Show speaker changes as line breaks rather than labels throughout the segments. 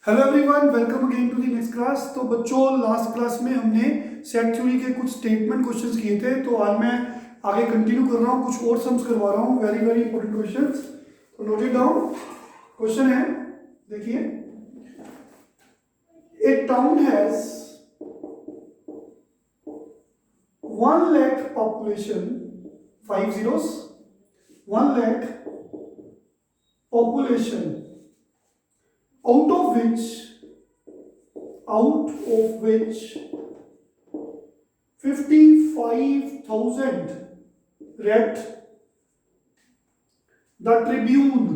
Hello everyone, welcome again to the next class. तो बच्चों, last class में हमने सेट थ्योरी के कुछ स्टेटमेंट क्वेश्चंस किए थे। तो आज मैं आगे कंटिन्यू कर रहा हूँ, कुछ और सम्स करवा रहा हूँ, वेरी वेरी इंपॉर्टेंट क्वेश्चंस। तो नोट इट डाउन। क्वेश्चन है, देखिए, ए town has 1 lakh population, 5 zeros, 1 lakh population, out of which 55,000 read the Tribune,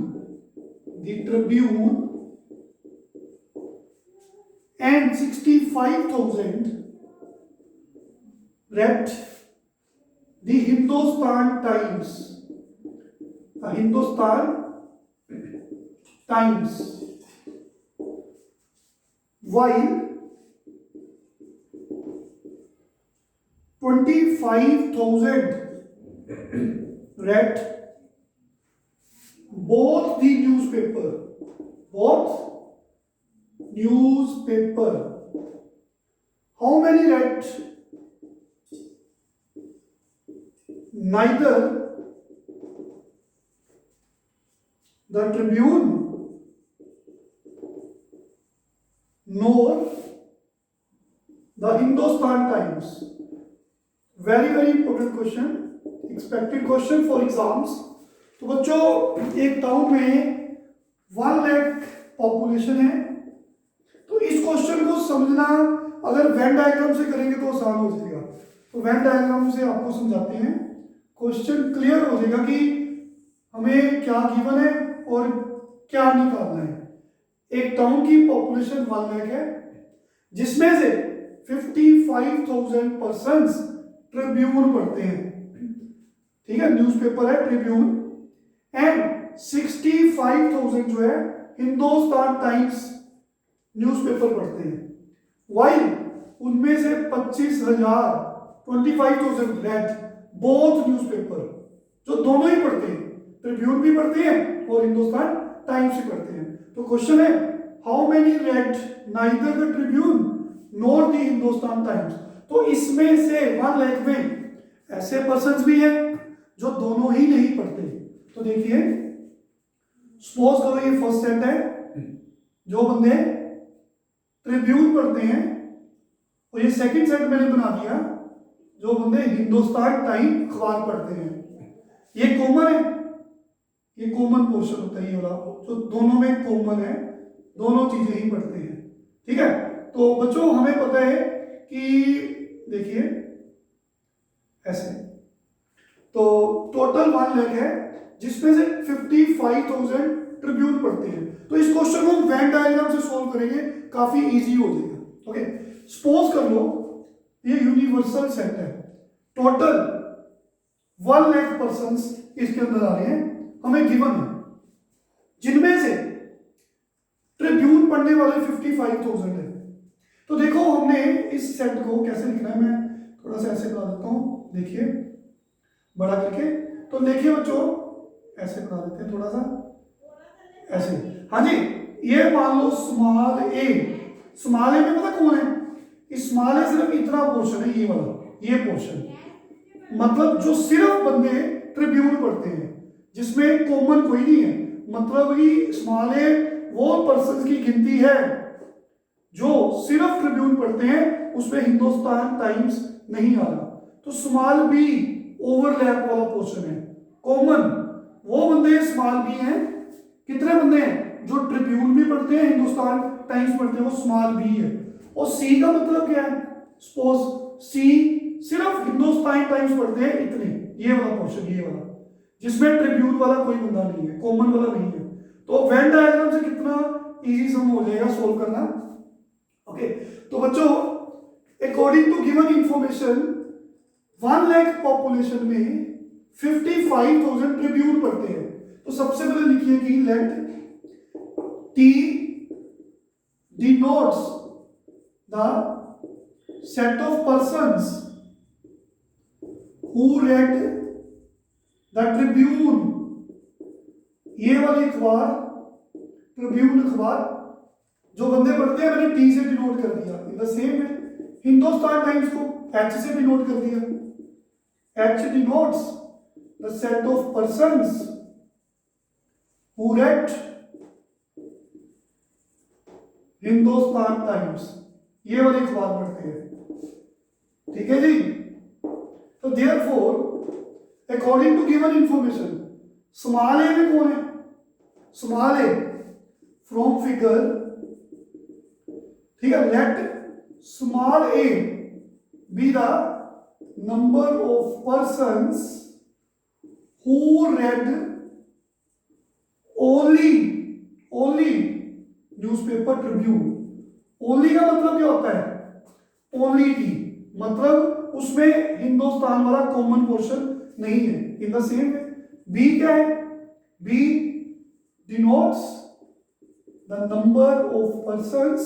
and 65,000 read the Hindustan Times. While 25,000 read both the newspaper. How many read neither the Tribune nor the Hindustan Times? Very very important question, expected question for exams. तो बच्चों, एक town में 1 lakh population है। तो इस question को समझना अगर वेन डायग्राम से करेंगे तो आसान हो जाएगा। तो वेन डायग्राम से आपको समझाते हैं, क्वेश्चन क्लियर हो जाएगा कि हमें क्या गिवन है और क्या निकालना है। एक टाउन की पॉपुलेशन 1 लाख है, जिसमें से 55,000 पर्सन्स ट्रिब्यून पढ़ते हैं, ठीक है, न्यूज़पेपर है ट्रिब्यून, एंड 65,000 जो है हिंदुस्तान टाइम्स न्यूज़पेपर पढ़ते हैं। वाइल उनमें से 25,000 रेड बोथ न्यूज़पेपर, जो दोनों ही पढ़ते हैं, ट्रिब्यून भी पढ़ते हैं और हिंदुस्तान टाइम्स भी पढ़ते हैं। तो क्वेश्चन है, how many red neither the Tribune nor the Hindustan times. तो इसमें से 1 लाख में ऐसे पर्सन्स भी हैं जो दोनों ही नहीं पढ़ते। तो देखिए, सपोज करो ये फर्स्ट सेट है, जो बंदे ट्रिब्यून पढ़ते हैं, और ये सेकंड सेट मैंने बना दिया, जो बंदे हिंदुस्तान टाइम अखबार पढ़ते हैं। ये कॉमन है, ये कॉमन पोर्शन होता है, ये वाला जो दोनों में कॉमन है, दोनों चीजें ही पढ़ते हैं, ठीक है। तो बच्चों, हमें पता है कि देखिए ऐसे, तो टोटल 1 लाख है, जिसमें से 55,000 ट्रिब्यून पढ़ते हैं। तो इस क्वेश्चन को हम वेन डायग्राम से सोल्व करेंगे, काफी इजी हो जाएगा। ओके, सपोज कर लो ये यूनिवर्सल सेट है, टोटल 1 लाख पर्सन्स इसके अंदर आ रहे हैं, हमें गिवन है, जिनमें से ट्रिब्यून पढ़ने वाले 55,000 है। तो देखो, हमने इस सेट को कैसे लिखना है, मैं थोड़ा सा ऐसे बना देता हूं, देखिए बड़ा करके। तो देखिए बच्चों, ऐसे बना देते हैं थोड़ा सा ऐसे। हाँ जी, ये मान लो स्मॉल ए में पता कौन है, स्मॉल ए सिर्फ इतना पोर्शन है, ये वाला, ये पोर्शन, मतलब जो सिर्फ बंदे ट्रिब्यून पढ़ते हैं, जिसमें कॉमन कोई नहीं है। मतलब कि स्मॉल ए वो पर्सन की गिनती है जो सिर्फ ट्रिब्यून पढ़ते हैं, उसमें हिंदुस्तान टाइम्स नहीं आ रहा। तो स्मॉल बी ओवरलैप वाला पोर्शन है, कॉमन वो बंदे स्मॉल बी हैं। कितने बंदे हैं जो ट्रिब्यून भी पढ़ते हैं, हिंदुस्तान टाइम्स पढ़ते हैं, वो स्मॉल बी है। और सी का मतलब क्या है, सपोज सी सिर्फ हिंदुस्तान टाइम्स पढ़ते हैं, इतने, ये वाला पोर्शन, ये वाला, जिसमें ट्रिब्यून वाला कोई बंदा नहीं है, कॉमन वाला नहीं है। तो वेन डायग्राम से कितना इजी सम हो जाएगा सोल्व करना। ओके, तो बच्चों, according to given information 1 lakh population में 55,000 ट्रिब्यून पढ़ते हैं। तो सबसे पहले लिखिए कि let T denotes the set of persons who read the Tribune, ये वाली अखबार ट्रिब्यून अखबार जो बंदे पढ़ते हैं मैंने टी से डिनोट कर दिया, in the same way Hindustan Times को एच से डिनोट कर दिया। H denotes the set of persons who read Hindustan Times, ये वाली अखबार पढ़ते हैं, ठीक है जी। तो therefore according to given information small A में कौन है, स्मॉल ए फ्रॉम फिगर, ठीक है, let small A be the number of persons who read only newspaper Tribune. Only का मतलब क्या होता है, ओनली टी, मतलब उसमें हिंदुस्तान वाला कॉमन पोर्शन नहीं है। In the same way B क्या है, B denotes the number of persons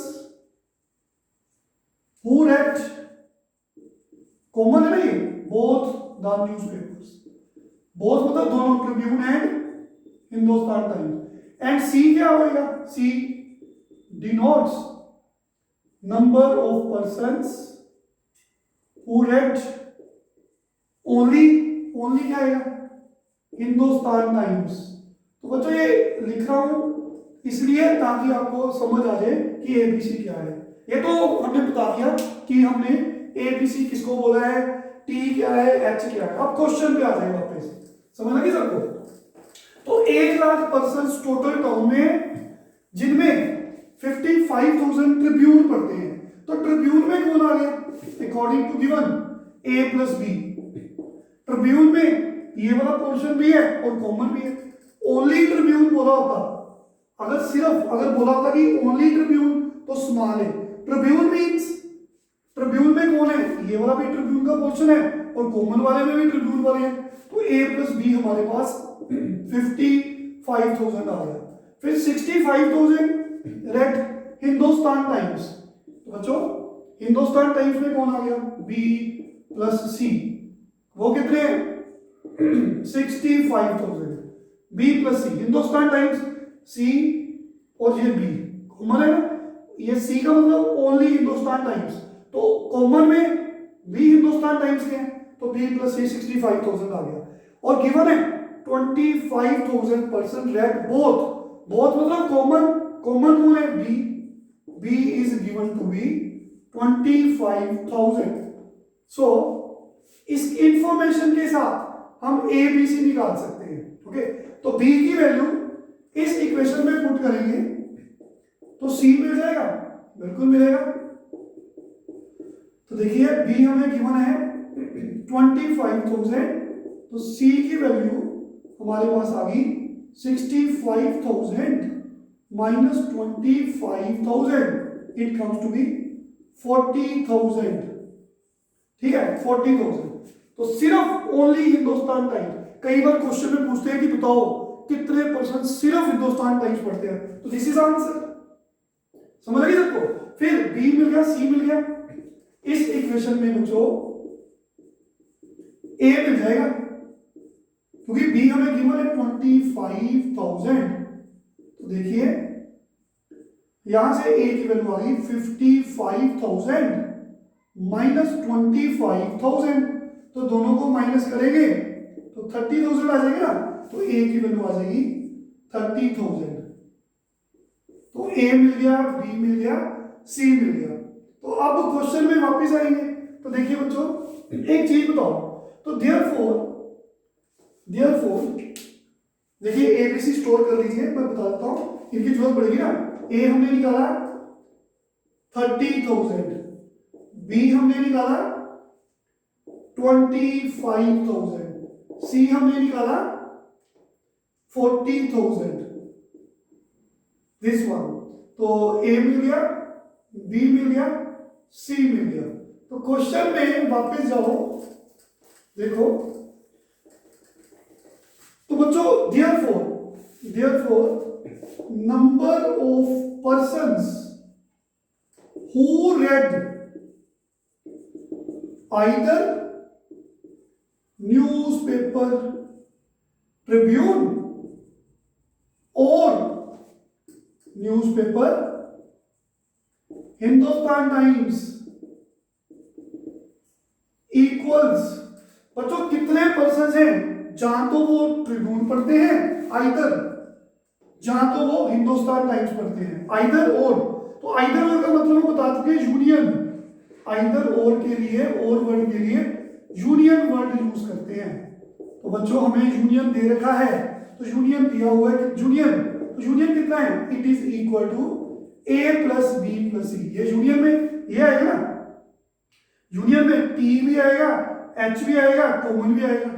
who read, common है ना ये, बोथ द न्यूज़पेपर्स, बोथ मतलब दोनों, Tribune and Hindustan Times. And C क्या होगा, C denotes number of persons who read only क्या है, हिंदुस्तान टाइम्स। तो बच्चों ये लिख रहा हूं इसलिए ताकि आपको समझ आ जाए कि एबीसी क्या है। ये तो हमने बता दिया कि हमने एबीसी किसको बोला है, टी क्या है, एच क्या है। अब क्वेश्चन पे आ जाए वापस, समझ लगी सबको। तो 1,00,000 पर्संस टोटल टाउन में जिनमें 55,000 ट्रिब्यून पढ़ते हैं, तो ट्रिब्यून में कौन आ गया, according to given A plus B. Tribune में ये वाला पोर्शन भी है और कॉमन भी है। ओनली ट्रिब्यून बोला होता, अगर बोला होता कि ओनली ट्रिब्यून तो स्मॉल है। ट्रिब्यून मींस ट्रिब्यून में कौन है, ये वाला भी ट्रिब्यून का पोर्शन है और कॉमन वाले में भी ट्रिब्यून वाले हैं। तो ए प्लस बी हमारे पास 55,000 आ गया। फिर 65,000 रेड हिंदुस्तान टाइम्स। तो बच्चों हिंदुस्तान टाइम्स में कौन आ गया, बी प्लस सी, वो कितने हैं 65,000, बी प्लस सी, हिंदुस्तान टाइम्स सी और ये बी कॉमन है ना, ये सी का मतलब ओनली हिंदुस्तान टाइम्स, तो कॉमन में बी हिंदुस्तान टाइम्स के हैं, तो बी प्लस सी 65,000 आ गया। और गिवन है 25,000 पर्सन रेड बोथ मतलब कॉमन कौन है, B is given to be 25,000। So इस इंफॉर्मेशन के साथ हम ए बी सी निकाल सकते हैं। ओके, तो बी की वैल्यू इस इक्वेशन में पुट करेंगे तो सी मिल जाएगा, बिल्कुल मिलेगा। तो देखिए बी हमें गिवन है 25,000, तो सी की वैल्यू हमारे पास आ गई 65,000 minus 25,000, it comes to be 40,000, ठीक है 40,000। तो सिर्फ ओनली हिंदुस्तान टाइम्स, कई बार क्वेश्चन में पूछते हैं कि बताओ कितने परसेंट सिर्फ हिंदुस्तान टाइम्स पढ़ते हैं, तो दिस इज आंसर, समझ लगी सबको। फिर बी मिल गया, सी मिल गया, इस इक्वेशन में बच्चों ए मिल जाएगा क्योंकि बी हमें गिवन है 25,000। तो देखिए यहां से ए की वैल्यू आ गई 55,000 माइनस 25,000, तो दोनों को माइनस करेंगे तो 30,000 आ जाएगा ना, तो ए की वैल्यू आ जाएगी 30,000। तो ए मिल गया, बी मिल गया, सी मिल गया। तो अब क्वेश्चन में वापस आएंगे। तो देखिए बच्चों एक चीज बताओ, तो देयरफॉर देखिए एबीसी स्टोर कर लीजिए, मैं बता देता हूं इनकी जरूरत पड़ेगी ना। ए हमने निकाला 30,000, बी हमने निकाला 25,000, सी हमने निकाला 40,000, दिस वन। तो ए मिल गया, बी मिल गया, सी मिल गया। तो क्वेश्चन में वापस जाओ, देखो तो बच्चों therefore number of persons who read either newspaper Tribune or newspaper Hindustan times equals, बच्चों कितने पर्सन हैं, जहां तो वो ट्रिब्यून पढ़ते हैं आइदर, जहां तो वो हिंदुस्तान टाइम्स पढ़ते हैं, आइदर और। तो आइदर और का मतलब हम बता चुके हैं यूनियन, आइदर और के लिए, और वर्ड के लिए यूनियन वर्ड यूज करते हैं। तो बच्चों हमें यूनियन दे रखा है, तो यूनियन दिया हुआ है कि यूनियन, तो यूनियन कितना है, it is equal to A plus B plus C. ये यूनियन में ये आएगा ना, यूनियन में टी भी आएगा, एच भी आएगा, कॉमन भी आएगा।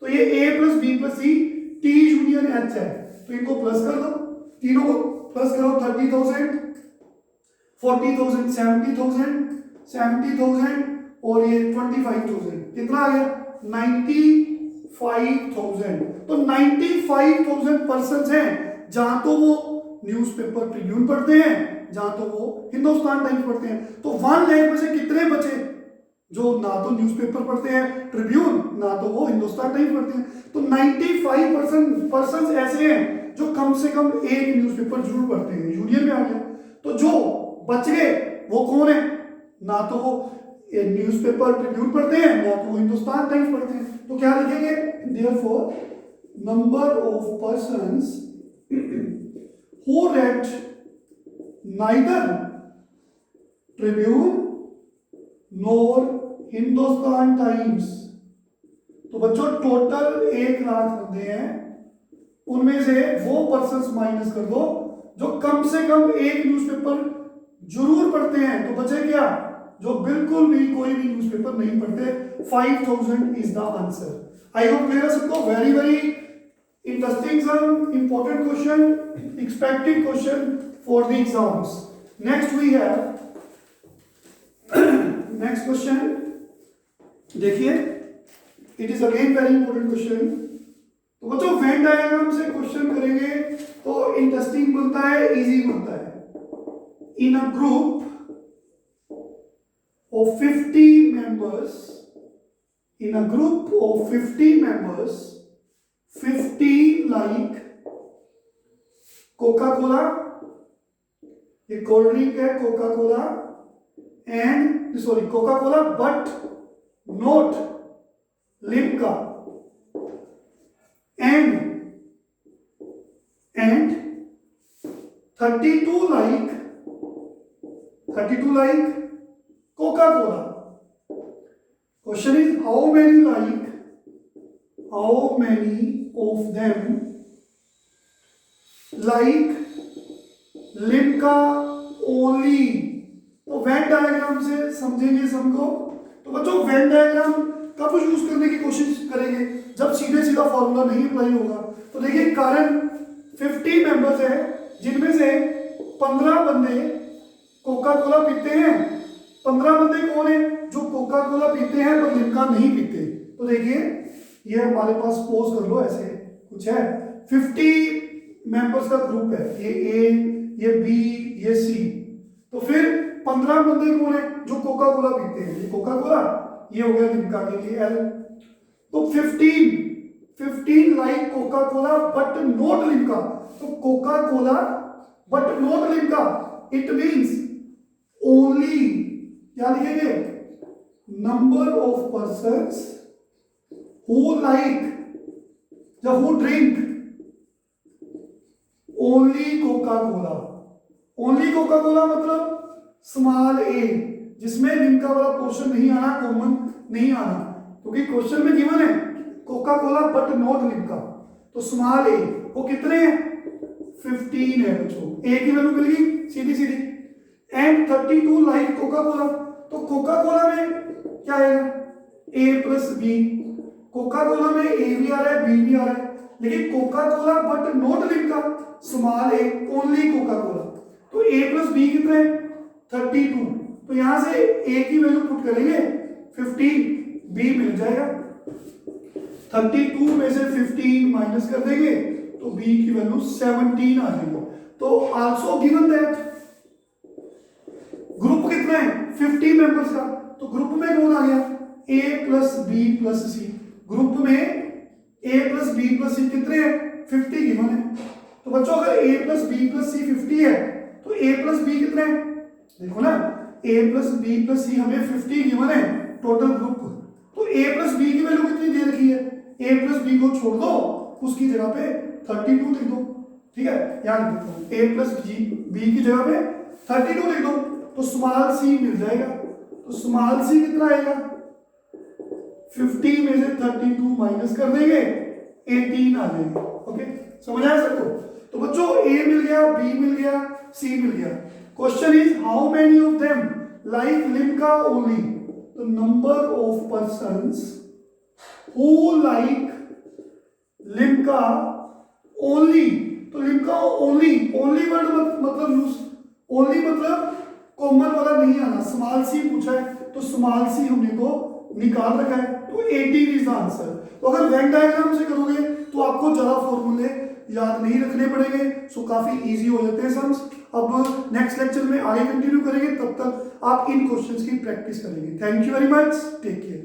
तो ये ए प्लस बी प्लस सी, टी यूनियन एच है, तो इनको प्लस कर दो, तीनों को प्लस करो, 30,000, 40,000, 70,000, 70,000 और ये 25,000, कितना आ गया 95,000। तो 95,000 पर्सन हैं जहां तो वो न्यूज़पेपर ट्रिब्यून पढ़ते हैं, जहां तो वो हिंदुस्तान टाइम्स पढ़ते हैं। तो 1 लाख में से कितने बचे जो ना तो न्यूज़पेपर पढ़ते हैं ट्रिब्यून, ना तो वो हिंदुस्तान टाइम्स पढ़ते हैं। तो 95% पर्सन ऐसे हैं जो कम से कम एक न्यूज़पेपर जरूर पढ़ते हैं, यूनियन में आ गया। तो जो बच गए वो कौन है, ना तो वो न्यूज़पेपर ट्रिब्यून पढ़ते हैं, ना तो वो हिंदुस्तान टाइम्स पढ़ते हैं। तो क्या लिखेंगे, therefore number of persons who read neither Tribune nor Hindustan Times। तो बच्चों टोटल 1 लाख बंदे हैं, उनमें से वो पर्सन्स माइनस कर दो जो कम से कम एक न्यूज़पेपर जरूर पढ़ते हैं। तो बचे क्या, जो बिल्कुल भी कोई भी न्यूज़पेपर नहीं पढ़ते। 5,000 is the answer. I hope clear है सबको। Very very interesting, some important question, expected question for the exams. Next we have next question, देखिए it is again very important question। तो बच्चों वेन डायग्राम से question करेंगे तो interesting बनता है, इजी बनता है। इन a group of 50 members, in a group of 50 members, 50 like Coca Cola, ये कोल्ड ड्रिंक है Coca Cola, and sorry Coca Cola but not Limca, and 32 like Coca Cola. Question is how many of them like Limca only. तो Venn diagram से समझेंगे सबको। तो बच्चों Venn diagram कब use करने की कोशिश करेंगे, जब सीधे सीधा फॉर्मूला नहीं अप्लाई होगा। तो देखिए कारण 50 मेंबर्स है, जिनमें से 15 बंदे कोका कोला पीते हैं। 15 बंदे कौन है, जो कोका कोला पीते हैं पर लिम्का नहीं पीते। तो देखिए ये हमारे पास पोज कर लो, ऐसे कुछ है, 50 मेंबर्स का ग्रुप है, ये ए, ये बी, ये सी। तो फिर 15 बंदे कौन है जो कोका कोला पीते हैं, ये कोका कोला, ये हो गया लिम्का के लिए एल। तो 15 like Coca Cola but not Limca. तो Coca Cola but not Limca, it means only, क्या लिखेंगे, number of persons who like या who drink only Coca Cola. Only Coca Cola मतलब स्मॉल ए, जिसमें लिम्का वाला पोर्शन नहीं आना, कॉमन नहीं आना, क्योंकि क्वेश्चन में गिवन है Coca Cola but not Limca. तो स्मॉल ए वो कितने हैं, 15 है बच्चों, ए की वैल्यू मिल गई सीधी सीधी। And 32 like Coca Cola. तो कोका कोला में क्या आएगा, A plus B. Coca Cola में ए भी आ रहा है, बी भी आ रहा है, लेकिन Coca Cola but not Limca, small A, only Coca Cola. तो ए प्लस बी कितने, 32। तो यहां से ए की वैल्यू पुट करेंगे 15, बी मिल जाएगा। 32 में से 15 माइनस कर देंगे तो बी की वैल्यू 17 आ जाएगी। तो आल्सो गिवन दैट ग्रुप कितना है 50 मेंबर्स का। तो ग्रुप में कौन आ गया, ए प्लस बी प्लस सी। ग्रुप में ए प्लस बी प्लस सी कितने हैं, 50 गिवन है। तो बच्चों अगर ए प्लस बी प्लस सी 50 है तो ए प्लस बी कितने हैं देखो ना, a प्लस बी प्लस सी हमें 50 गिवन है टोटल ग्रुप, तो a प्लस बी की वैल्यू कितनी दे रखी है, a प्लस बी को छोड़ दो, उसकी जगह पे 32 लिख दो, ठीक है, याद रखो a प्लस बी की जगह पे 32 लिख दो, तो स्मॉल सी मिल जाएगा। तो स्मॉल सी कितना आएगा, 50 में से 32 माइनस कर देंगे 18 आ जाएगा। ओके, समझ आया सबको? तो बच्चों a मिल गया, b मिल गया, c मिल गया। Question is how many of them like Limca only, the number of persons who like Limca only. तो लिम्का ओनली, ओनली वर्ड मतलब यूज, ओनली मतलब कॉमन वाला नहीं आना, स्मॉल सी पूछा है तो स्मॉल सी हमने तो निकाल रखा है, तो 18 इज द आंसर। तो अगर वेन डायग्राम से करोगे तो आपको ज्यादा फॉर्मूले याद नहीं रखने पड़ेंगे, सो काफी इजी हो जाते हैं सम्स। अब नेक्स्ट लेक्चर में आगे कंटिन्यू करेंगे, तब तक आप इन क्वेश्चंस की प्रैक्टिस करेंगे। Thank you very much, take care.